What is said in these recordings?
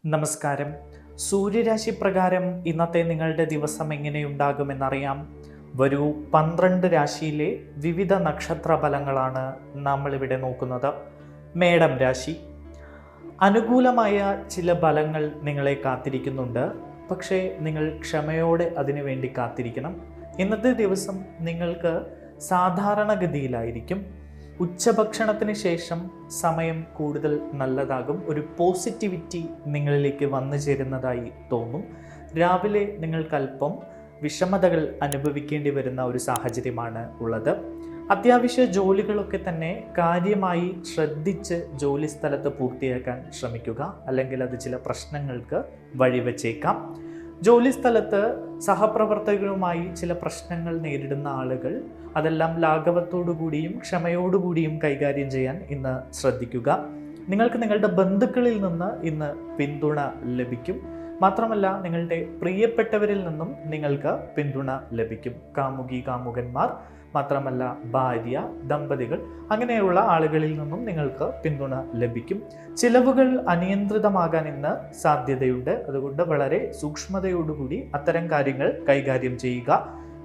നമസ്കാരം. സൂര്യരാശി പ്രകാരം ഇന്നത്തെ നിങ്ങളുടെ ദിവസം എങ്ങനെയുണ്ടാകുമെന്നറിയാം. വരൂ, 12 രാശിയിലെ വിവിധ നക്ഷത്ര ഫലങ്ങളാണ് നമ്മളിവിടെ നോക്കുന്നത്. മേടം രാശി. അനുകൂലമായ ചില ഫലങ്ങൾ നിങ്ങളെ കാത്തിരിക്കുന്നുണ്ട്. പക്ഷേ നിങ്ങൾ ക്ഷമയോടെ അതിനു വേണ്ടി കാത്തിരിക്കണം. ഇന്നത്തെ ദിവസം നിങ്ങൾക്ക് സാധാരണഗതിയിലായിരിക്കും. ഉച്ചഭക്ഷണത്തിന് ശേഷം സമയം കൂടുതൽ നല്ലതാകും. ഒരു പോസിറ്റിവിറ്റി നിങ്ങളിലേക്ക് വന്നു ചേരുന്നതായി തോന്നും. രാവിലെ നിങ്ങൾക്കല്പം വിഷമതകൾ അനുഭവിക്കേണ്ടി വരുന്ന ഒരു സാഹചര്യമാണ് ഉള്ളത്. അത്യാവശ്യ ജോലികളൊക്കെ തന്നെ കാര്യമായി ശ്രദ്ധിച്ച് ജോലി സ്ഥലത്ത് പൂർത്തിയാക്കാൻ ശ്രമിക്കുക, അല്ലെങ്കിൽ അത് ചില പ്രശ്നങ്ങൾക്ക് വഴിവെച്ചേക്കാം. ജോലി സ്ഥലത്ത് സഹപ്രവർത്തകരുമായി ചില പ്രശ്നങ്ങൾ നേരിടുന്ന ആളുകൾ അതെല്ലാം ലാഘവത്തോടുകൂടിയും ക്ഷമയോടുകൂടിയും കൈകാര്യം ചെയ്യാൻ ഇന്ന് ശ്രദ്ധിക്കുക. നിങ്ങൾക്ക് നിങ്ങളുടെ ബന്ധുക്കളിൽ നിന്ന് ഇന്ന് പിന്തുണ ലഭിക്കും. മാത്രമല്ല, നിങ്ങളുടെ പ്രിയപ്പെട്ടവരിൽ നിന്നും നിങ്ങൾക്ക് പിന്തുണ ലഭിക്കും. കാമുകന്മാർ, മാത്രമല്ല ഭാര്യ, ദമ്പതികൾ, അങ്ങനെയുള്ള ആളുകളിൽ നിന്നും നിങ്ങൾക്ക് പിന്തുണ ലഭിക്കും. ചിലവുകൾ അനിയന്ത്രിതമാകാൻ ഇന്ന് സാധ്യതയുണ്ട്. അതുകൊണ്ട് വളരെ സൂക്ഷ്മതയോടുകൂടി അത്തരം കാര്യങ്ങൾ കൈകാര്യം ചെയ്യുക.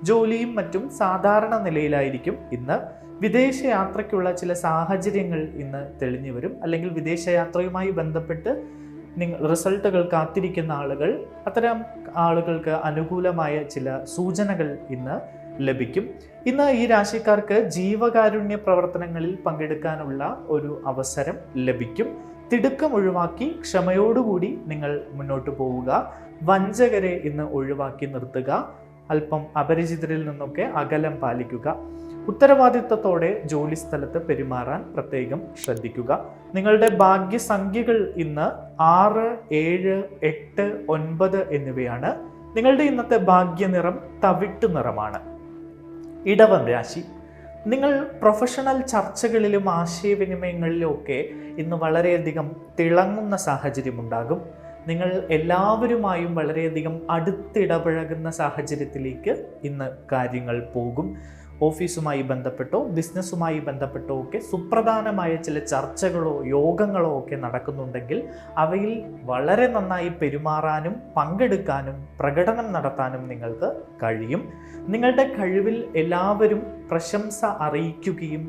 ജോലിയും മറ്റും സാധാരണ നിലയിലായിരിക്കും ഇന്ന്. വിദേശയാത്രയ്ക്കുള്ള ചില സാഹചര്യങ്ങൾ ഇന്ന് തെളിഞ്ഞു വരും. അല്ലെങ്കിൽ വിദേശയാത്രയുമായി ബന്ധപ്പെട്ട് റിസൾട്ടുകൾ കാത്തിരിക്കുന്ന ആളുകൾ, അത്തരം ആളുകൾക്ക് അനുകൂലമായ ചില സൂചനകൾ ഇന്ന് ലഭിക്കും. ഇന്ന് ഈ രാശിക്കാർക്ക് ജീവകാരുണ്യ പ്രവർത്തനങ്ങളിൽ പങ്കെടുക്കാനുള്ള ഒരു അവസരം ലഭിക്കും. തിടുക്കം ഒഴിവാക്കി ക്ഷമയോടുകൂടി നിങ്ങൾ മുന്നോട്ട് പോവുക. വഞ്ചകരെ ഇന്ന് ഒഴിവാക്കി നിർത്തുക. അല്പം അപരിചിതരിൽ നിന്നൊക്കെ അകലം പാലിക്കുക. ഉത്തരവാദിത്തത്തോടെ ജോലി സ്ഥലത്ത് പെരുമാറാൻ പ്രത്യേകം ശ്രദ്ധിക്കുക. നിങ്ങളുടെ ഭാഗ്യസംഖ്യകൾ ഇന്ന് 6, 7, 8, 9 എന്നിവയാണ്. നിങ്ങളുടെ ഇന്നത്തെ ഭാഗ്യനിറം തവിട്ട് നിറമാണ്. ഇടവം രാശി. നിങ്ങൾ പ്രൊഫഷണൽ ചർച്ചകളിലും ആശയവിനിമയങ്ങളിലും ഒക്കെ ഇന്ന് വളരെയധികം തിളങ്ങുന്ന സാഹചര്യമുണ്ടാകും. നിങ്ങൾ എല്ലാവരുമായും വളരെയധികം അടുത്തിടപഴകുന്ന സാഹചര്യത്തിലേക്ക് ഇന്ന് കാര്യങ്ങൾ പോകും. ഓഫീസുമായി ബന്ധപ്പെട്ടോ ബിസിനസ്സുമായി ബന്ധപ്പെട്ടോ ഒക്കെ സുപ്രധാനമായ ചില ചർച്ചകളോ യോഗങ്ങളോ ഒക്കെ നടക്കുന്നുണ്ടെങ്കിൽ അവയിൽ വളരെ നന്നായി പെരുമാറാനും പങ്കെടുക്കാനും പ്രകടനം നടത്താനും നിങ്ങൾക്ക് കഴിയും. നിങ്ങളുടെ കഴിവിൽ എല്ലാവരും പ്രശംസ അറിയിക്കുകയും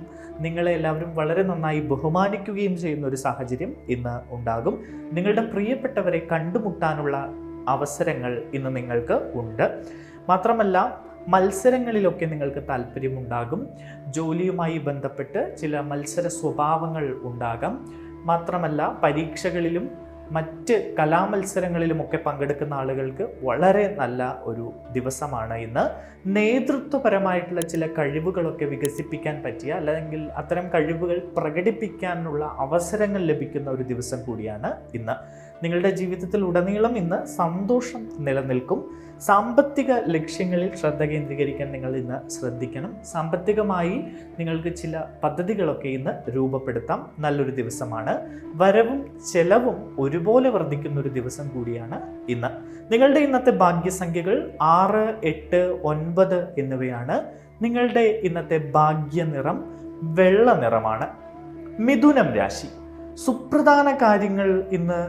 നിങ്ങളെ എല്ലാവരും വളരെ നന്നായി ബഹുമാനിക്കുകയും ചെയ്യുന്ന ഒരു സാഹചര്യം ഇന്ന് ഉണ്ടാകും. നിങ്ങളുടെ പ്രിയപ്പെട്ടവരെ കണ്ടുമുട്ടാനുള്ള അവസരങ്ങൾ ഇന്ന് നിങ്ങൾക്ക് ഉണ്ട്. മാത്രമല്ല, മത്സരങ്ങളിലൊക്കെ നിങ്ങൾക്ക് താല്പര്യമുണ്ടാകും. ജോലിയുമായി ബന്ധപ്പെട്ട് ചില മത്സര സ്വഭാവങ്ങൾ ഉണ്ടാകാം. മാത്രമല്ല, പരീക്ഷകളിലും മറ്റ് കലാമത്സരങ്ങളിലുമൊക്കെ പങ്കെടുക്കുന്ന ആളുകൾക്ക് വളരെ നല്ല ഒരു ദിവസമാണ് ഇന്ന്. നേതൃത്വപരമായിട്ടുള്ള ചില കഴിവുകളൊക്കെ വികസിപ്പിക്കാൻ പറ്റിയ, അല്ലെങ്കിൽ അത്തരം കഴിവുകൾ പ്രകടിപ്പിക്കാനുള്ള അവസരങ്ങൾ ലഭിക്കുന്ന ഒരു ദിവസം കൂടിയാണ് ഇന്ന്. നിങ്ങളുടെ ജീവിതത്തിൽ ഉടനീളം ഇന്ന് സന്തോഷം നിലനിൽക്കും. സാമ്പത്തിക ലക്ഷ്യങ്ങളിൽ ശ്രദ്ധ കേന്ദ്രീകരിക്കാൻ നിങ്ങൾ ഇന്ന് ശ്രദ്ധിക്കണം. സാമ്പത്തികമായി നിങ്ങൾക്ക് ചില പദ്ധതികളൊക്കെ ഇന്ന് രൂപപ്പെടുത്താം. നല്ലൊരു ദിവസമാണ്. വരവും ചെലവും ഒരുപോലെ വർദ്ധിക്കുന്ന ഒരു ദിവസം കൂടിയാണ് ഇന്ന്. നിങ്ങളുടെ ഇന്നത്തെ ഭാഗ്യസംഖ്യകൾ 6, 8, 9 എന്നിവയാണ്. നിങ്ങളുടെ ഇന്നത്തെ ഭാഗ്യനിറം വെള്ള നിറമാണ്. മിഥുനം രാശി. സുപ്രധാന കാര്യങ്ങൾ ഇന്ന്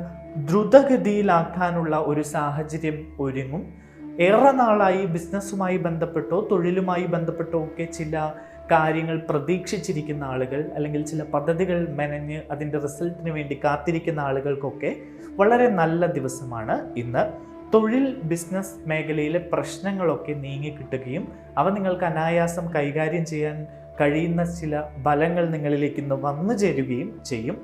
ദ്രുതഗതിയിലാക്കാനുള്ള ഒരു സാഹചര്യം ഒരുങ്ങും. ഏറെ നാളായി ബിസിനസ്സുമായി ബന്ധപ്പെട്ടോ തൊഴിലുമായി ബന്ധപ്പെട്ടോ ഒക്കെ ചില കാര്യങ്ങൾ പ്രതീക്ഷിച്ചിരിക്കുന്ന ആളുകൾ, അല്ലെങ്കിൽ ചില പദ്ധതികൾ മെനഞ്ഞ് അതിൻ്റെ റിസൾട്ടിന് വേണ്ടി കാത്തിരിക്കുന്ന ആളുകൾക്കൊക്കെ വളരെ നല്ല ദിവസമാണ് ഇന്ന്. തൊഴിൽ ബിസിനസ് മേഖലയിലെ പ്രശ്നങ്ങളൊക്കെ നീങ്ങിക്കിട്ടുകയും അവ നിങ്ങൾക്ക് അനായാസം കൈകാര്യം ചെയ്യാൻ കഴിയുന്ന ചില ഫലങ്ങൾ നിങ്ങളിലേക്ക് ഇന്ന് വന്നു ചേരുകയും ചെയ്യും.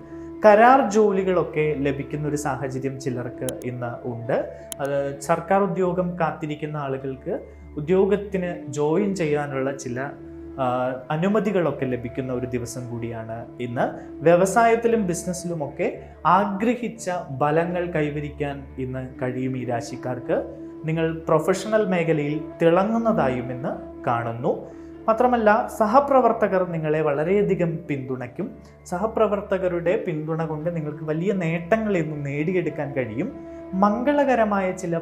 കരാർ ജോലികളൊക്കെ ലഭിക്കുന്ന ഒരു സാഹചര്യം ചിലർക്ക് ഇന്ന് ഉണ്ട്. അത് സർക്കാർ ഉദ്യോഗം കാത്തിരിക്കുന്ന ആളുകൾക്ക് ഉദ്യോഗത്തിന് ജോയിൻ ചെയ്യാനുള്ള ചില അനുമതികളൊക്കെ ലഭിക്കുന്ന ഒരു ദിവസം കൂടിയാണ് ഇന്ന്. വ്യവസായത്തിലും ബിസിനസ്സിലുമൊക്കെ ആഗ്രഹിച്ച ഫലങ്ങൾ കൈവരിക്കാൻ ഇന്ന് കഴിയും ഈ രാശിക്കാർക്ക്. നിങ്ങൾ പ്രൊഫഷണൽ മേഖലയിൽ തിളങ്ങുന്നതായും ഇന്ന് കാണുന്നു. മാത്രമല്ല, സഹപ്രവർത്തകർ നിങ്ങളെ വളരെയധികം പിന്തുണയ്ക്കും. സഹപ്രവർത്തകരുടെ പിന്തുണ കൊണ്ട് നിങ്ങൾക്ക് വലിയ നേട്ടങ്ങൾ ഇന്ന് നേടിയെടുക്കാൻ കഴിയും. മംഗളകരമായ ചില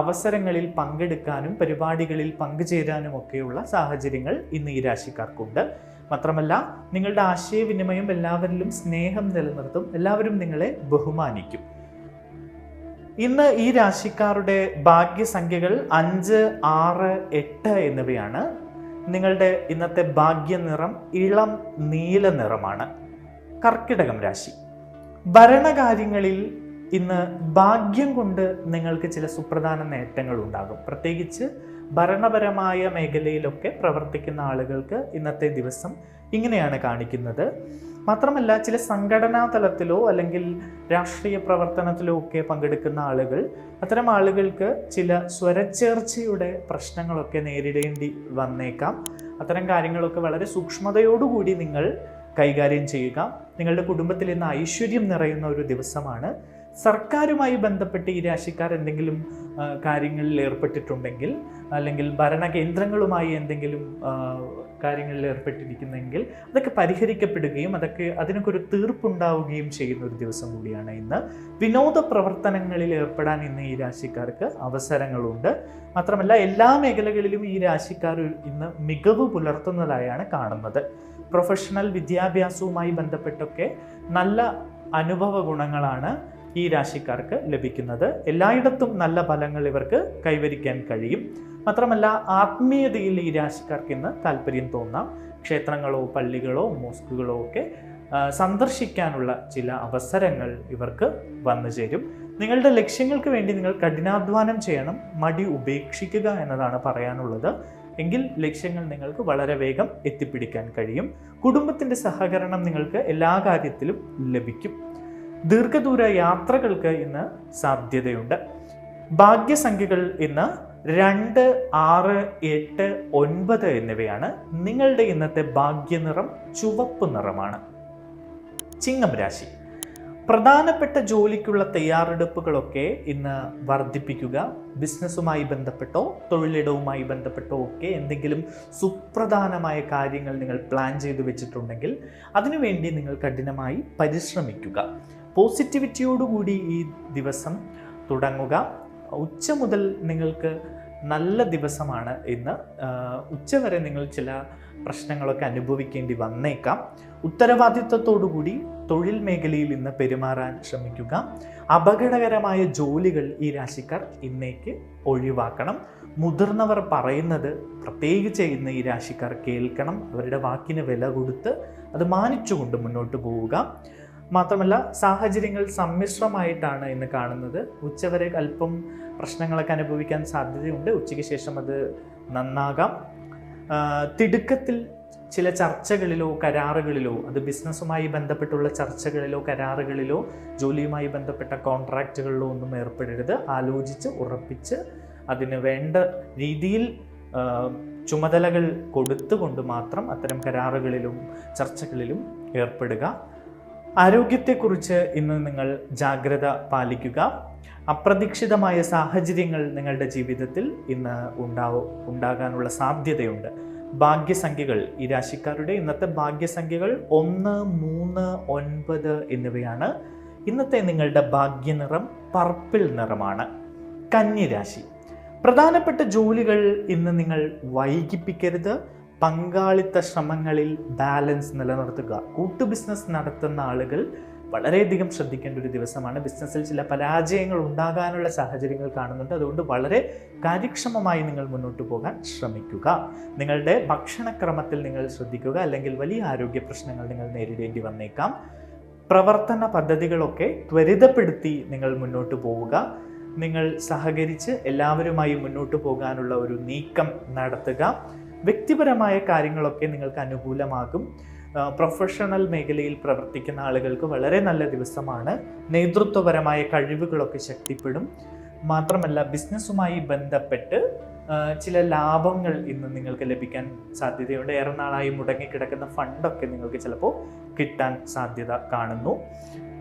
അവസരങ്ങളിൽ പങ്കെടുക്കാനും പരിപാടികളിൽ പങ്കുചേരാനും ഒക്കെയുള്ള സാഹചര്യങ്ങൾ ഇന്ന് ഈ രാശിക്കാർക്കുണ്ട്. മാത്രമല്ല, നിങ്ങളുടെ ആശയവിനിമയം എല്ലാവരിലും സ്നേഹം നിലനിർത്തും. എല്ലാവരും നിങ്ങളെ ബഹുമാനിക്കും. ഇന്ന് ഈ രാശിക്കാരുടെ ഭാഗ്യസംഖ്യകൾ 5, 6, 8 എന്നിവയാണ്. നിങ്ങളുടെ ഇന്നത്തെ ഭാഗ്യനിറം ഇളം നീല നിറമാണ്. കർക്കിടകം രാശി. ഭരണകാര്യങ്ങളിൽ ഇന്ന് ഭാഗ്യം കൊണ്ട് നിങ്ങൾക്ക് ചില സുപ്രധാന നേട്ടങ്ങൾ ഉണ്ടാകും. പ്രത്യേകിച്ച് ഭരണപരമായ മേഖലയിലൊക്കെ പ്രവർത്തിക്കുന്ന ആളുകൾക്ക് ഇന്നത്തെ ദിവസം ഇങ്ങനെയാണ് കാണിക്കുന്നത്. മാത്രമല്ല, ചില സംഘടനാ തലത്തിലോ അല്ലെങ്കിൽ രാഷ്ട്രീയ പ്രവർത്തനത്തിലോ ഒക്കെ പങ്കെടുക്കുന്ന ആളുകൾ, അത്തരം ആളുകൾക്ക് ചില സ്വരച്ചേർച്ചയുടെ പ്രശ്നങ്ങളൊക്കെ നേരിടേണ്ടി വന്നേക്കാം. അത്തരം കാര്യങ്ങളൊക്കെ വളരെ സൂക്ഷ്മതയോടുകൂടി നിങ്ങൾ കൈകാര്യം ചെയ്യുക. നിങ്ങളുടെ കുടുംബത്തിൽ ഇന്ന് ഐശ്വര്യം നിറയുന്ന ഒരു ദിവസമാണ്. സർക്കാരുമായി ബന്ധപ്പെട്ട് ഈ രാശിക്കാർ എന്തെങ്കിലും കാര്യങ്ങളിൽ ഏർപ്പെട്ടിട്ടുണ്ടെങ്കിൽ, അല്ലെങ്കിൽ ഭരണകേന്ദ്രങ്ങളുമായി എന്തെങ്കിലും കാര്യങ്ങളിൽ ഏർപ്പെട്ടിരിക്കുന്നെങ്കിൽ അതൊക്കെ പരിഹരിക്കപ്പെടുകയും അതിനൊക്കെ ഒരു തീർപ്പുണ്ടാവുകയും ചെയ്യുന്ന ഒരു ദിവസം കൂടിയാണ് ഇന്ന്. വിനോദ പ്രവർത്തനങ്ങളിൽ ഏർപ്പെടാൻ ഇന്ന് ഈ രാശിക്കാർക്ക് അവസരങ്ങളുണ്ട്. മാത്രമല്ല, എല്ലാ മേഖലകളിലും ഈ രാശിക്കാർ ഇന്ന് മികവ് പുലർത്തുന്നതായാണ് കാണുന്നത്. പ്രൊഫഷണൽ വിദ്യാഭ്യാസവുമായി ബന്ധപ്പെട്ടൊക്കെ നല്ല അനുഭവ ഗുണങ്ങളാണ് ഈ രാശിക്കാർക്ക് ലഭിക്കുന്നത്. എല്ലായിടത്തും നല്ല ഫലങ്ങൾ ഇവർക്ക് കൈവരിക്കാൻ കഴിയും. മാത്രമല്ല, ആത്മീയതയിൽ ഈ രാശിക്കാർക്ക് ഇന്ന് താല്പര്യം തോന്നാം. ക്ഷേത്രങ്ങളോ പള്ളികളോ മോസ്കുകളോ ഒക്കെ സന്ദർശിക്കാനുള്ള ചില അവസരങ്ങൾ ഇവർക്ക് വന്നു ചേരും. നിങ്ങളുടെ ലക്ഷ്യങ്ങൾക്ക് വേണ്ടി നിങ്ങൾ കഠിനാധ്വാനം ചെയ്യണം. മടി ഉപേക്ഷിക്കുക എന്നതാണ് പറയാനുള്ളത്. എങ്കിൽ ലക്ഷ്യങ്ങൾ നിങ്ങൾക്ക് വളരെ വേഗം എത്തിപ്പിടിക്കാൻ കഴിയും. കുടുംബത്തിൻ്റെ സഹകരണം നിങ്ങൾക്ക് എല്ലാ കാര്യത്തിലും ലഭിക്കും. ദീർഘദൂര യാത്രകൾക്ക് ഇന്ന് സാധ്യതയുണ്ട്. ഭാഗ്യസംഖ്യകൾ ഇന്ന് 2, 6, 8, 9 എന്നിവയാണ്. നിങ്ങളുടെ ഇന്നത്തെ ഭാഗ്യനിറം ചുവപ്പ് നിറമാണ്. ചിങ്ങം രാശി. പ്രധാനപ്പെട്ട ജോലിക്കുള്ള തയ്യാറെടുപ്പുകളൊക്കെ ഇന്ന് വർദ്ധിപ്പിക്കുക. ബിസിനസ്സുമായി ബന്ധപ്പെട്ടോ തൊഴിലിടവുമായി ബന്ധപ്പെട്ടോ ഒക്കെ എന്തെങ്കിലും സുപ്രധാനമായ കാര്യങ്ങൾ നിങ്ങൾ പ്ലാൻ ചെയ്തു വെച്ചിട്ടുണ്ടെങ്കിൽ അതിനുവേണ്ടി നിങ്ങൾ കഠിനമായി പരിശ്രമിക്കുക. പോസിറ്റിവിറ്റിയോടുകൂടി ഈ ദിവസം തുടങ്ങുക. ഉച്ച മുതൽ നിങ്ങൾക്ക് നല്ല ദിവസമാണ് ഇന്ന്. ഉച്ചവരെ നിങ്ങൾ ചില പ്രശ്നങ്ങളൊക്കെ അനുഭവിക്കേണ്ടി വന്നേക്കാം. ഉത്തരവാദിത്വത്തോടുകൂടി തൊഴിൽ മേഖലയിൽ ഇന്ന് പെരുമാറാൻ ശ്രമിക്കുക. അപകടകരമായ ജോലികൾ ഈ രാശിക്കാർ ഇന്നേക്ക് ഒഴിവാക്കണം. മുതിർന്നവർ പറയുന്നത് പ്രത്യേകിച്ച് ഇന്ന് ഈ രാശിക്കാർ കേൾക്കണം. അവരുടെ വാക്കിന് വില കൊടുത്ത് അത് മാനിച്ചുകൊണ്ട് മുന്നോട്ട് പോവുക. മാത്രമല്ല, സാഹചര്യങ്ങൾ സമ്മിശ്രമായിട്ടാണ് ഇന്ന് കാണുന്നത്. ഉച്ചവരെ അല്പം പ്രശ്നങ്ങളൊക്കെ അനുഭവിക്കാൻ സാധ്യതയുണ്ട്. ഉച്ചയ്ക്ക് ശേഷം അത് നന്നാകാം. തിടുക്കത്തിൽ ചില ചർച്ചകളിലോ കരാറുകളിലോ, അത് ബിസിനസ്സുമായി ബന്ധപ്പെട്ടുള്ള ചർച്ചകളിലോ കരാറുകളിലോ ജോലിയുമായി ബന്ധപ്പെട്ട കോൺട്രാക്റ്റുകളിലോ ഒന്നും ഏർപ്പെടരുത്. ആലോചിച്ച് ഉറപ്പിച്ച് അതിന് വേണ്ട രീതിയിൽ ചുമതലകൾ കൊടുത്തുകൊണ്ട് മാത്രം അത്തരം കരാറുകളിലും ചർച്ചകളിലും ഏർപ്പെടുക. ആരോഗ്യത്തെക്കുറിച്ച് ഇന്ന് നിങ്ങൾ ജാഗ്രത പാലിക്കുക. അപ്രതീക്ഷിതമായ സാഹചര്യങ്ങൾ നിങ്ങളുടെ ജീവിതത്തിൽ ഇന്ന് ഉണ്ടാകാനുള്ള സാധ്യതയുണ്ട്. ഭാഗ്യസംഖ്യകൾ ഈ രാശിക്കാരുടെ ഇന്നത്തെ ഭാഗ്യസംഖ്യകൾ 1, 3, 9 എന്നിവയാണ്. ഇന്നത്തെ നിങ്ങളുടെ ഭാഗ്യനിറം പർപ്പിൾ നിറമാണ്. കന്നിരാശി. പ്രധാനപ്പെട്ട ജോലികൾ ഇന്ന് നിങ്ങൾ വൈകിപ്പിക്കരുത്. പങ്കാളിത്ത ശ്രമങ്ങളിൽ ബാലൻസ് നിലനിർത്തുക. കൂട്ടു ബിസിനസ് നടത്തുന്ന ആളുകൾ വളരെയധികം ശ്രദ്ധിക്കേണ്ട ഒരു ദിവസമാണ്. ബിസിനസ്സിൽ ചില പരാജയങ്ങൾ ഉണ്ടാകാനുള്ള സാഹചര്യങ്ങൾ കാണുന്നുണ്ട്. അതുകൊണ്ട് വളരെ കാര്യക്ഷമമായി നിങ്ങൾ മുന്നോട്ട് പോകാൻ ശ്രമിക്കുക. നിങ്ങളുടെ ഭക്ഷണക്രമത്തിൽ നിങ്ങൾ ശ്രദ്ധിക്കുക. അല്ലെങ്കിൽ വലിയ ആരോഗ്യ പ്രശ്നങ്ങൾ നിങ്ങൾ നേരിടേണ്ടി വന്നേക്കാം. പ്രവർത്തന പദ്ധതികളൊക്കെ ത്വരിതപ്പെടുത്തി നിങ്ങൾ മുന്നോട്ട് പോവുക. നിങ്ങൾ സഹകരിച്ച് എല്ലാവരുമായി മുന്നോട്ട് പോകാനുള്ള ഒരു നീക്കം നടത്തുക. വ്യക്തിപരമായ കാര്യങ്ങളൊക്കെ നിങ്ങൾക്ക് അനുകൂലമാകും. പ്രൊഫഷണൽ മേഖലയിൽ പ്രവർത്തിക്കുന്ന ആളുകൾക്ക് വളരെ നല്ല ദിവസമാണ്. നേതൃത്വപരമായ കഴിവുകളൊക്കെ ശക്തിപ്പെടും. മാത്രമല്ല, ബിസിനസ്സുമായി ബന്ധപ്പെട്ട് ചില ലാഭങ്ങൾ ഇന്ന് നിങ്ങൾക്ക് ലഭിക്കാൻ സാധ്യതയുണ്ട്. ഏറെ നാളായി മുടങ്ങിക്കിടക്കുന്ന ഫണ്ടൊക്കെ നിങ്ങൾക്ക് ചിലപ്പോൾ കിട്ടാൻ സാധ്യത കാണുന്നു.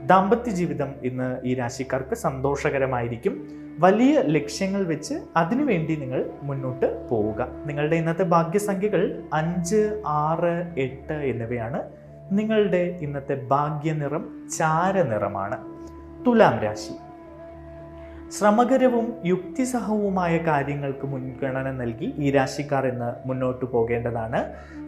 ദാമ്പത്യ ജീവിതം ഇന്ന് ഈ രാശിക്കാർക്ക് സന്തോഷകരമായിരിക്കും. വലിയ ലക്ഷ്യങ്ങൾ വെച്ച് അതിനുവേണ്ടി നിങ്ങൾ മുന്നോട്ട് പോവുക. നിങ്ങളുടെ ഇന്നത്തെ ഭാഗ്യസംഖ്യകൾ 5, 6, 8 എന്നിവയാണ്. നിങ്ങളുടെ ഇന്നത്തെ ഭാഗ്യനിറം ചാരനിറമാണ്. തുലാം രാശി. ശ്രമകരവും യുക്തിസഹവുമായ കാര്യങ്ങൾക്ക് മുൻഗണന നൽകി ഈ രാശിക്കാർ ഇന്ന് മുന്നോട്ട് പോകേണ്ടതാണ്.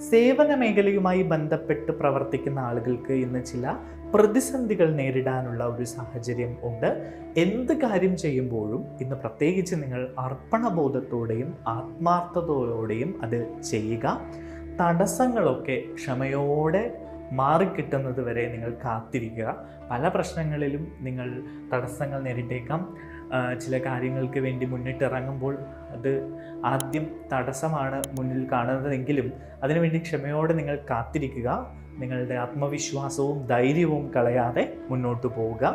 സേവന മേഖലയുമായി ബന്ധപ്പെട്ട് പ്രവർത്തിക്കുന്ന ആളുകൾക്ക് ഇന്ന് ചില പ്രതിസന്ധികൾ നേരിടാനുള്ള ഒരു സാഹചര്യം ഉണ്ട്. എന്ത് കാര്യം ചെയ്യുമ്പോഴും ഇന്ന് പ്രത്യേകിച്ച് നിങ്ങൾ അർപ്പണബോധത്തോടെയും ആത്മാർത്ഥതയോടെയും അത് ചെയ്യുക. തടസ്സങ്ങളൊക്കെ ക്ഷമയോടെ മാറിക്കിട്ടുന്നത് വരെ നിങ്ങൾ കാത്തിരിക്കുക. പല പ്രശ്നങ്ങളിലും നിങ്ങൾ തടസ്സങ്ങൾ നേരിട്ടേക്കാം. ചില കാര്യങ്ങൾക്ക് വേണ്ടി മുന്നിട്ടിറങ്ങുമ്പോൾ അത് ആദ്യം തടസ്സമാണ് മുന്നിൽ കാണുന്നതെങ്കിലും അതിനുവേണ്ടി ക്ഷമയോടെ നിങ്ങൾ കാത്തിരിക്കുക. നിങ്ങളുടെ ആത്മവിശ്വാസവും ധൈര്യവും കളയാതെ മുന്നോട്ട് പോവുക.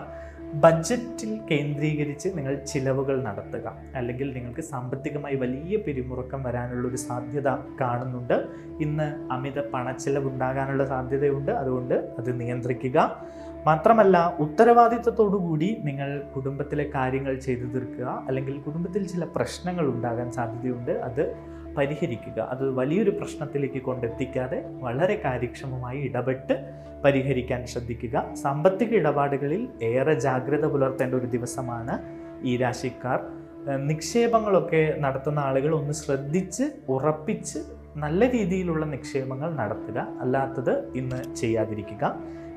ബഡ്ജറ്റിൽ കേന്ദ്രീകരിച്ച് നിങ്ങൾ ചിലവുകൾ നടത്തുക. അല്ലെങ്കിൽ നിങ്ങൾക്ക് സാമ്പത്തികമായി വലിയ പിരിമുറുക്കം വരാനുള്ളൊരു സാധ്യത കാണുന്നുണ്ട്. ഇന്ന് അമിത പണച്ചിലവുണ്ടാകാനുള്ള സാധ്യതയുണ്ട്. അതുകൊണ്ട് അത് നിയന്ത്രിക്കുക. മാത്രമല്ല, ഉത്തരവാദിത്വത്തോടു കൂടി നിങ്ങൾ കുടുംബത്തിലെ കാര്യങ്ങൾ ചെയ്തു തീർക്കുക. അല്ലെങ്കിൽ കുടുംബത്തിൽ ചില പ്രശ്നങ്ങൾ ഉണ്ടാകാൻ സാധ്യതയുണ്ട്. അത് പരിഹരിക്കുക. അത് വലിയൊരു പ്രശ്നത്തിലേക്ക് കൊണ്ടെത്തിക്കാതെ വളരെ കാര്യക്ഷമമായി ഇടപെട്ട് പരിഹരിക്കാൻ ശ്രദ്ധിക്കുക. സാമ്പത്തിക ഇടപാടുകളിൽ ഏറെ ജാഗ്രത പുലർത്തേണ്ട ഒരു ദിവസമാണ് ഈ രാശിക്കാർ. നിക്ഷേപങ്ങളൊക്കെ നടത്തുന്ന ആളുകൾ ഒന്ന് ശ്രദ്ധിച്ച് ഉറപ്പിച്ച് നല്ല രീതിയിലുള്ള നിക്ഷേപങ്ങൾ നടത്തുക. അല്ലാത്തത് ഇന്ന് ചെയ്യാതിരിക്കുക.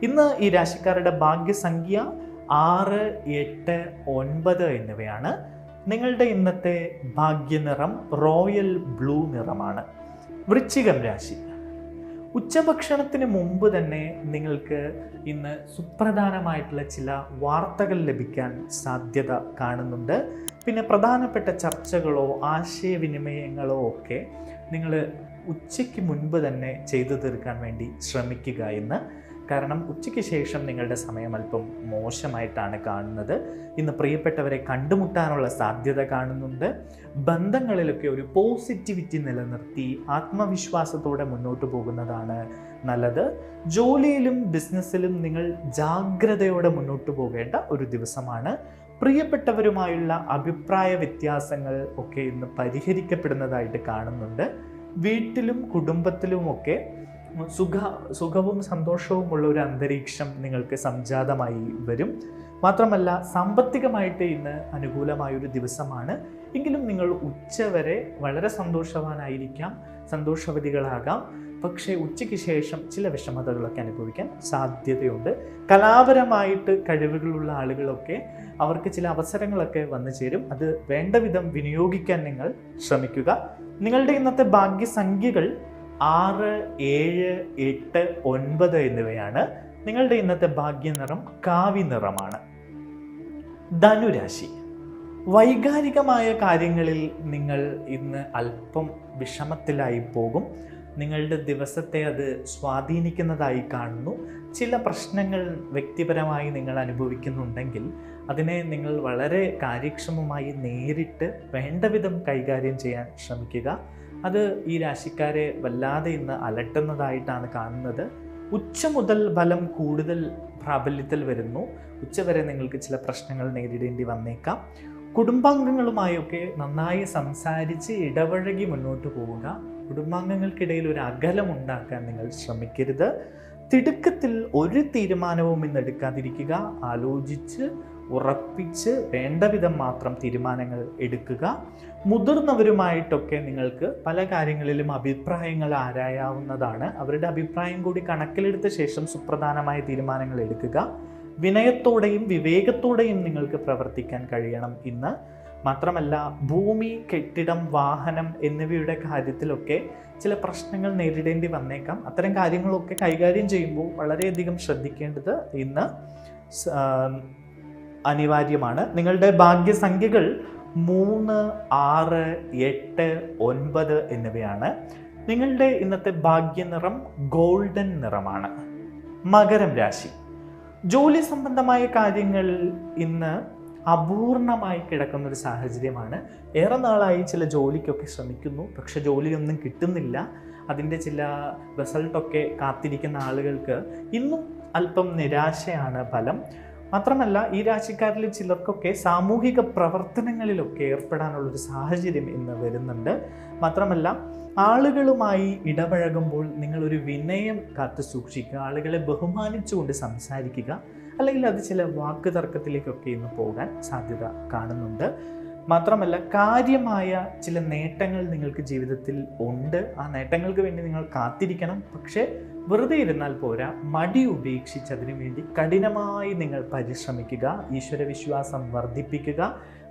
ഇന്ന് ഈ രാശിക്കാരുടെ ഭാഗ്യസംഖ്യ 6, 8, 9 എന്നിവയാണ്. നിങ്ങളുടെ ഇന്നത്തെ ഭാഗ്യനിറം റോയൽ ബ്ലൂ നിറമാണ്. വൃശ്ചികം രാശി. ഉച്ചഭക്ഷണത്തിന് മുമ്പ് തന്നെ നിങ്ങൾക്ക് ഇന്ന് സുപ്രധാനമായിട്ടുള്ള ചില വാർത്തകൾ ലഭിക്കാൻ സാധ്യത കാണുന്നുണ്ട്. പിന്നെ പ്രധാനപ്പെട്ട ചർച്ചകളോ ആശയവിനിമയങ്ങളോ ഒക്കെ നിങ്ങൾ ഉച്ചയ്ക്ക് മുൻപ് തന്നെ ചെയ്തു തീർക്കാൻ വേണ്ടി ശ്രമിക്കുക ഇന്ന്. കാരണം ഉച്ചയ്ക്ക് ശേഷം നിങ്ങളുടെ സമയം അല്പം മോശമായിട്ടാണ് കാണുന്നത്. ഇന്ന് പ്രിയപ്പെട്ടവരെ കണ്ടുമുട്ടാനുള്ള സാധ്യത കാണുന്നുണ്ട്. ബന്ധങ്ങളിലൊക്കെ ഒരു പോസിറ്റിവിറ്റി നിലനിർത്തി ആത്മവിശ്വാസത്തോടെ മുന്നോട്ട് പോകുന്നതാണ് നല്ലത്. ജോലിയിലും ബിസിനസ്സിലും നിങ്ങൾ ജാഗ്രതയോടെ മുന്നോട്ട് പോകേണ്ട ഒരു ദിവസമാണ്. പ്രിയപ്പെട്ടവരുമായുള്ള അഭിപ്രായ വ്യത്യാസങ്ങൾ ഒക്കെ ഇന്ന് പരിഹരിക്കപ്പെടുന്നതായിട്ട് കാണുന്നുണ്ട്. വീട്ടിലും കുടുംബത്തിലുമൊക്കെ സുഖവും സന്തോഷവുമുള്ള ഒരു അന്തരീക്ഷം നിങ്ങൾക്ക് സംജാതമായി വരും. മാത്രമല്ല, സാമ്പത്തികമായിട്ട് ഇന്ന് അനുകൂലമായൊരു ദിവസമാണ്. എങ്കിലും നിങ്ങൾ ഉച്ചവരെ വളരെ സന്തോഷവാനായിരിക്കാം, സന്തോഷവതികളാകാം. പക്ഷേ ഉച്ചയ്ക്ക് ശേഷം ചില വിഷമതകളൊക്കെ അനുഭവിക്കാൻ സാധ്യതയുണ്ട്. കലാപരമായിട്ട് കഴിവുകളുള്ള ആളുകളൊക്കെ അവർക്ക് ചില അവസരങ്ങളൊക്കെ വന്നു ചേരും. അത് വേണ്ട വിധം വിനിയോഗിക്കാൻ നിങ്ങൾ ശ്രമിക്കുക. നിങ്ങളുടെ ഇന്നത്തെ ഭാഗ്യസംഖ്യകൾ 6, 7, 8, 9 എന്നിവയാണ്. നിങ്ങളുടെ ഇന്നത്തെ ഭാഗ്യനിറം കാവി നിറമാണ്. ധനുരാശി. വൈകാരികമായ കാര്യങ്ങളിൽ നിങ്ങൾ ഇന്ന് അല്പം വിഷമത്തിലായി പോകും. നിങ്ങളുടെ ദിവസത്തെ അത് സ്വാധീനിക്കുന്നതായി കാണുന്നു. ചില പ്രശ്നങ്ങൾ വ്യക്തിപരമായി നിങ്ങൾ അനുഭവിക്കുന്നുണ്ടെങ്കിൽ അതിനെ നിങ്ങൾ വളരെ കാര്യക്ഷമമായി നേരിട്ട് വേണ്ട വിധം കൈകാര്യം ചെയ്യാൻ ശ്രമിക്കുക. അത് ഈ രാശിക്കാരെ വല്ലാതെ ഇന്ന് അലട്ടുന്നതായിട്ടാണ് കാണുന്നത്. ഉച്ച മുതൽ ഫലം കൂടുതൽ പ്രാബല്യത്തിൽ വരുന്നു. ഉച്ചവരെ നിങ്ങൾക്ക് ചില പ്രശ്നങ്ങൾ നേരിടേണ്ടി വന്നേക്കാം. കുടുംബാംഗങ്ങളുമായൊക്കെ നന്നായി സംസാരിച്ച് ഇടപഴകി മുന്നോട്ട് പോവുക. കുടുംബാംഗങ്ങൾക്കിടയിൽ ഒരു അകലം ഉണ്ടാക്കാൻ നിങ്ങൾ ശ്രമിക്കരുത്. തിടുക്കത്തിൽ ഒരു തീരുമാനവും ഇന്ന് എടുക്കാതിരിക്കുക. ആലോചിച്ച് ഉറപ്പിച്ച് വേണ്ട വിധം മാത്രം തീരുമാനങ്ങൾ എടുക്കുക. മുതിർന്നവരുമായിട്ടൊക്കെ നിങ്ങൾക്ക് പല കാര്യങ്ങളിലും അഭിപ്രായങ്ങൾ ആരായാവുന്നതാണ്. അവരുടെ അഭിപ്രായം കൂടി കണക്കിലെടുത്ത ശേഷം സുപ്രധാനമായ തീരുമാനങ്ങൾ എടുക്കുക. വിനയത്തോടെയും വിവേകത്തോടെയും നിങ്ങൾക്ക് പ്രവർത്തിക്കാൻ കഴിയണം ഇന്ന്. മാത്രമല്ല, ഭൂമി, കെട്ടിടം, വാഹനം എന്നിവയുടെ കാര്യത്തിലൊക്കെ ചില പ്രശ്നങ്ങൾ നേരിടേണ്ടി വന്നേക്കാം. അത്തരം കാര്യങ്ങളൊക്കെ കൈകാര്യം ചെയ്യുമ്പോൾ വളരെയധികം ശ്രദ്ധിക്കേണ്ടത് ഇന്ന് അനിവാര്യമാണ്. നിങ്ങളുടെ ഭാഗ്യസംഖ്യകൾ 3, 6, 8, 9 എന്നിവയാണ്. നിങ്ങളുടെ ഇന്നത്തെ ഭാഗ്യനിറം ഗോൾഡൻ നിറമാണ്. മകരം രാശി. ജോലി സംബന്ധമായ കാര്യങ്ങൾ ഇന്ന് അപൂർണമായി കിടക്കുന്ന ഒരു സാഹചര്യമാണ്. ഏറെ നാളായി ചില ജോലിക്കൊക്കെ ശ്രമിക്കുന്നു, പക്ഷെ ജോലിയൊന്നും കിട്ടുന്നില്ല. അതിൻ്റെ ചില റിസൾട്ടൊക്കെ കാത്തിരിക്കുന്ന ആളുകൾക്ക് ഇന്നും അല്പം നിരാശയാണ് ഫലം. മാത്രമല്ല, ഈ രാശിക്കാരിൽ ചിലർക്കൊക്കെ സാമൂഹിക പ്രവർത്തനങ്ങളിലൊക്കെ ഏർപ്പെടാനുള്ളൊരു സാഹചര്യം ഇന്ന് വരുന്നുണ്ട്. മാത്രമല്ല, ആളുകളുമായി ഇടപഴകുമ്പോൾ നിങ്ങളൊരു വിനയം കാത്തു സൂക്ഷിക്കുക. ആളുകളെ ബഹുമാനിച്ചുകൊണ്ട് സംസാരിക്കുക. അല്ലെങ്കിൽ അത് ചില വാക്ക് തർക്കത്തിലേക്കൊക്കെ ഇന്ന് പോകാൻ സാധ്യത കാണുന്നുണ്ട്. മാത്രമല്ല, കാര്യമായ ചില നേട്ടങ്ങൾ നിങ്ങൾക്ക് ജീവിതത്തിൽ ഉണ്ട്. ആ നേട്ടങ്ങൾക്ക് വേണ്ടി നിങ്ങൾ കാത്തിരിക്കണം. പക്ഷേ വെറുതെ ഇരുന്നാൽ പോരാ, മടി ഉപേക്ഷിച്ച് അതിനു വേണ്ടി കഠിനമായി നിങ്ങൾ പരിശ്രമിക്കുക, ഈശ്വരവിശ്വാസം വർദ്ധിപ്പിക്കുക,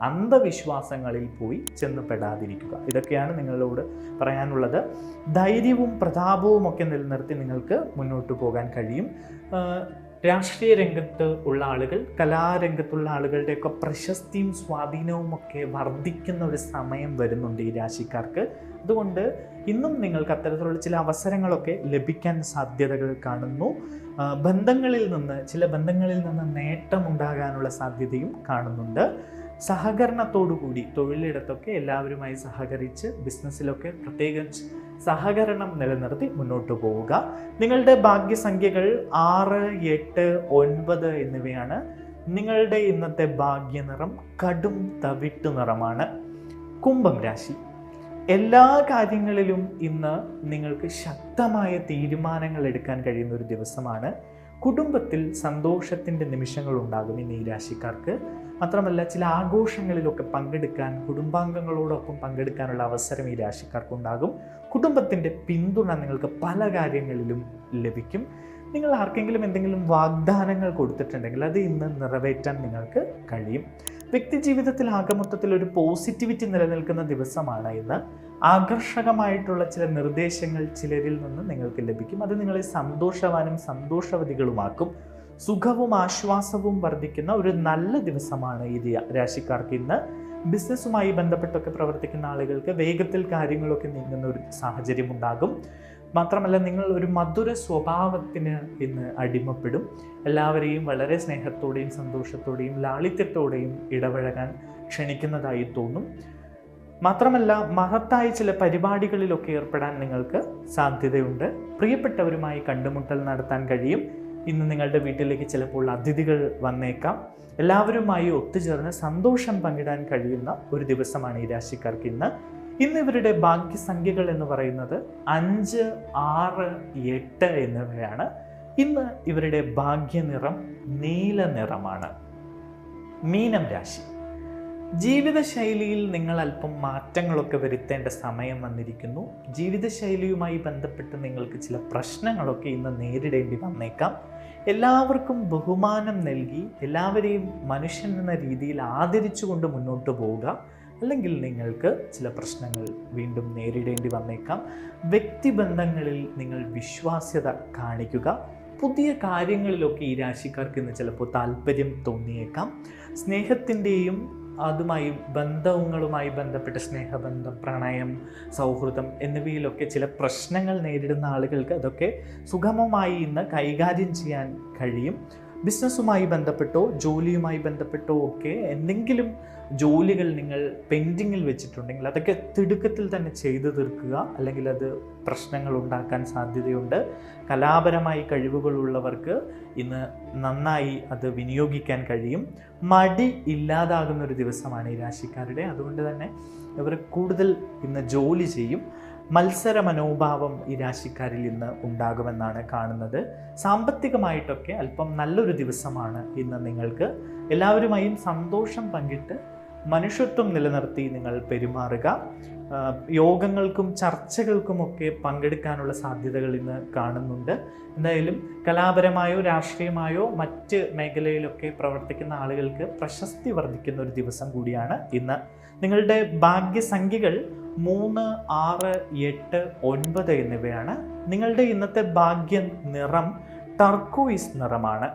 അന്ധവിശ്വാസങ്ങളിൽ പോയി ചെന്നപ്പെടാതിരിക്കുക. ഇതൊക്കെയാണ് നിങ്ങളോട് പറയാനുള്ളത്. ധൈര്യവും പ്രതാപവും ഒക്കെ നിലനിർത്തി നിങ്ങൾക്ക് മുന്നോട്ട് പോകാൻ കഴിയും. രാഷ്ട്രീയ രംഗത്ത് ഉള്ള ആളുകൾ, കലാരംഗത്തുള്ള ആളുകളുടെയൊക്കെ പ്രശസ്തിയും സ്വാധീനവും ഒക്കെ വർദ്ധിക്കുന്ന ഒരു സമയം വരുന്നുണ്ട് ഈ രാശിക്കാർക്ക്. അതുകൊണ്ട് ഇന്നും നിങ്ങൾക്ക് അത്തരത്തിലുള്ള ചില അവസരങ്ങളൊക്കെ ലഭിക്കാൻ സാധ്യതകൾ കാണുന്നു. ചില ബന്ധങ്ങളിൽ നിന്ന് നേട്ടമുണ്ടാകാനുള്ള സാധ്യതയും കാണുന്നുണ്ട്. സഹകരണത്തോടുകൂടി തൊഴിലിടത്തൊക്കെ എല്ലാവരുമായി സഹകരിച്ച്, ബിസിനസ്സിലൊക്കെ പ്രത്യേകം സഹകരണം നിലനിർത്തി മുന്നോട്ട് പോവുക. നിങ്ങളുടെ ഭാഗ്യസംഖ്യകൾ 6, 8, 9 എന്നിവയാണ്. നിങ്ങളുടെ ഇന്നത്തെ ഭാഗ്യനിറം കടും തവിട്ടു നിറമാണ്. കുംഭം രാശി. എല്ലാ കാര്യങ്ങളിലും ഇന്ന് നിങ്ങൾക്ക് ശക്തമായ തീരുമാനങ്ങൾ എടുക്കാൻ കഴിയുന്ന ഒരു ദിവസമാണ്. കുടുംബത്തിൽ സന്തോഷത്തിൻ്റെ നിമിഷങ്ങൾ ഉണ്ടാകും ഇന്ന് ഈ രാശിക്കാർക്ക്. മാത്രമല്ല, ചില ആഘോഷങ്ങളിലൊക്കെ പങ്കെടുക്കാൻ, കുടുംബാംഗങ്ങളോടൊപ്പം പങ്കെടുക്കാനുള്ള അവസരം ഈ രാശിക്കാർക്കുണ്ടാകും. കുടുംബത്തിൻ്റെ പിന്തുണ നിങ്ങൾക്ക് പല കാര്യങ്ങളിലും ലഭിക്കും. നിങ്ങൾ ആർക്കെങ്കിലും എന്തെങ്കിലും വാഗ്ദാനങ്ങൾ കൊടുത്തിട്ടുണ്ടെങ്കിൽ അത് ഇന്ന് നിറവേറ്റാൻ നിങ്ങൾക്ക് കഴിയും. വ്യക്തി ജീവിതത്തിൽ ആകമൊത്തത്തിൽ ഒരു പോസിറ്റിവിറ്റി നിലനിൽക്കുന്ന ദിവസമാണ് ഇന്ന്. ആകർഷകമായിട്ടുള്ള ചില നിർദ്ദേശങ്ങൾ ചിലരിൽ നിന്ന് നിങ്ങൾക്ക് ലഭിക്കും. അത് നിങ്ങളെ സന്തോഷവാനും സന്തോഷവതികളുമാക്കും. സുഖവും ആശ്വാസവും വർദ്ധിക്കുന്ന ഒരു നല്ല ദിവസമാണ് ഈ രാശിക്കാർക്ക് ഇന്ന്. ബിസിനസ്സുമായി ബന്ധപ്പെട്ടൊക്കെ പ്രവർത്തിക്കുന്ന ആളുകൾക്ക് വേഗത്തിൽ കാര്യങ്ങളൊക്കെ നീങ്ങുന്ന ഒരു സാഹചര്യം ഉണ്ടാകും. മാത്രമല്ല, നിങ്ങൾ ഒരു മധുര സ്വഭാവത്തിന് ഇന്ന് അടിമപ്പെടും. എല്ലാവരെയും വളരെ സ്നേഹത്തോടെയും സന്തോഷത്തോടെയും ലാളിത്യത്തോടെയും ഇടപഴകാൻ ക്ഷണിക്കുന്നതായി തോന്നും. മാത്രമല്ല, മഹത്തായ ചില പരിപാടികളിലൊക്കെ ഏർപ്പെടാൻ നിങ്ങൾക്ക് സാധ്യതയുണ്ട്. പ്രിയപ്പെട്ടവരുമായി കണ്ടുമുട്ടൽ നടത്താൻ കഴിയും. ഇന്ന് നിങ്ങളുടെ വീട്ടിലേക്ക് ചിലപ്പോൾ അതിഥികൾ വന്നേക്കാം. എല്ലാവരുമായി ഒത്തുചേർന്ന് സന്തോഷം പങ്കിടാൻ കഴിയുന്ന ഒരു ദിവസമാണ് ഈ രാശിക്കാർക്ക് ഇന്ന്. ഇന്ന് ഇവരുടെ ഭാഗ്യസംഖ്യകൾ എന്ന് പറയുന്നത് 5, 6, 8 എന്നിവയാണ്. ഇന്ന് ഇവരുടെ ഭാഗ്യനിറം നീല നിറമാണ്. മീനം രാശി. ജീവിതശൈലിയിൽ നിങ്ങൾ അല്പം മാറ്റങ്ങളൊക്കെ വരുത്തേണ്ട സമയം വന്നിരിക്കുന്നു. ജീവിതശൈലിയുമായി ബന്ധപ്പെട്ട് നിങ്ങൾക്ക് ചില പ്രശ്നങ്ങളൊക്കെ ഇന്ന് നേരിടേണ്ടി വന്നേക്കാം. എല്ലാവർക്കും ബഹുമാനം നൽകി എല്ലാവരെയും മനുഷ്യൻ എന്ന രീതിയിൽ ആദരിച്ചുകൊണ്ട് മുന്നോട്ട് പോവുക. അല്ലെങ്കിൽ നിങ്ങൾക്ക് ചില പ്രശ്നങ്ങൾ വീണ്ടും നേരിടേണ്ടി വന്നേക്കാം. വ്യക്തിബന്ധങ്ങളിൽ നിങ്ങൾ വിശ്വാസ്യത കാണിക്കുക. പുതിയ കാര്യങ്ങളിലൊക്കെ ഈ രാശിക്കാർക്ക് ഇന്ന് ചിലപ്പോൾ താല്പര്യം തോന്നിയേക്കാം. സ്നേഹത്തിൻ്റെയും ബന്ധങ്ങളുമായി ബന്ധപ്പെട്ട സ്നേഹബന്ധം, പ്രണയം, സൗഹൃദം എന്നിവയിലൊക്കെ ചില പ്രശ്നങ്ങൾ നേരിടുന്ന ആളുകൾക്ക് അതൊക്കെ സുഗമമായി ഇന്ന് കൈകാര്യം ചെയ്യാൻ കഴിയും. ബിസിനസ്സുമായി ബന്ധപ്പെട്ടോ ജോലിയുമായി ബന്ധപ്പെട്ടോ ഒക്കെ എന്തെങ്കിലും ജോലികൾ നിങ്ങൾ പെൻഡിങ്ങിൽ വെച്ചിട്ടുണ്ടെങ്കിൽ അതൊക്കെ തിടുക്കത്തിൽ തന്നെ ചെയ്തു തീർക്കുക. അല്ലെങ്കിൽ അത് പ്രശ്നങ്ങൾ ഉണ്ടാക്കാൻ സാധ്യതയുണ്ട്. കലാപരമായി കഴിവുകളുള്ളവർക്ക് ഇന്ന് നന്നായി അത് വിനിയോഗിക്കാൻ കഴിയും. മടി ഇല്ലാതാകുന്ന ഒരു ദിവസമാണ് ഈ രാശിക്കാരുടെ. അതുകൊണ്ട് തന്നെ ഇവർ കൂടുതൽ ഇന്ന് ജോലി ചെയ്യും. മത്സര മനോഭാവം ഈ രാശിക്കാരിൽ ഇന്ന് ഉണ്ടാകുമെന്നാണ് കാണുന്നത്. സാമ്പത്തികമായിട്ടൊക്കെ അല്പം നല്ലൊരു ദിവസമാണ് ഇന്ന് നിങ്ങൾക്ക്. എല്ലാവരുമായും സന്തോഷം പങ്കിട്ട് മനുഷ്യത്വം നിലനിർത്തി നിങ്ങൾ പെരുമാറുക. യോഗങ്ങൾക്കും ചർച്ചകൾക്കുമൊക്കെ പങ്കെടുക്കാനുള്ള സാധ്യതകൾ ഇന്ന് കാണുന്നുണ്ട്. എന്തായാലും കലാപരമായോ രാഷ്ട്രീയമായോ മറ്റ് മേഖലയിലൊക്കെ പ്രവർത്തിക്കുന്ന ആളുകൾക്ക് പ്രശസ്തി വർദ്ധിക്കുന്ന ഒരു ദിവസം കൂടിയാണ് ഇന്ന്. നിങ്ങളുടെ ഭാഗ്യസംഖ്യകൾ 3, 6, 8, 9 എന്നിവയാണ്. നിങ്ങളുടെ ഇന്നത്തെ ഭാഗ്യ നിറം ടർക്കോയിസ് നിറമാണ്.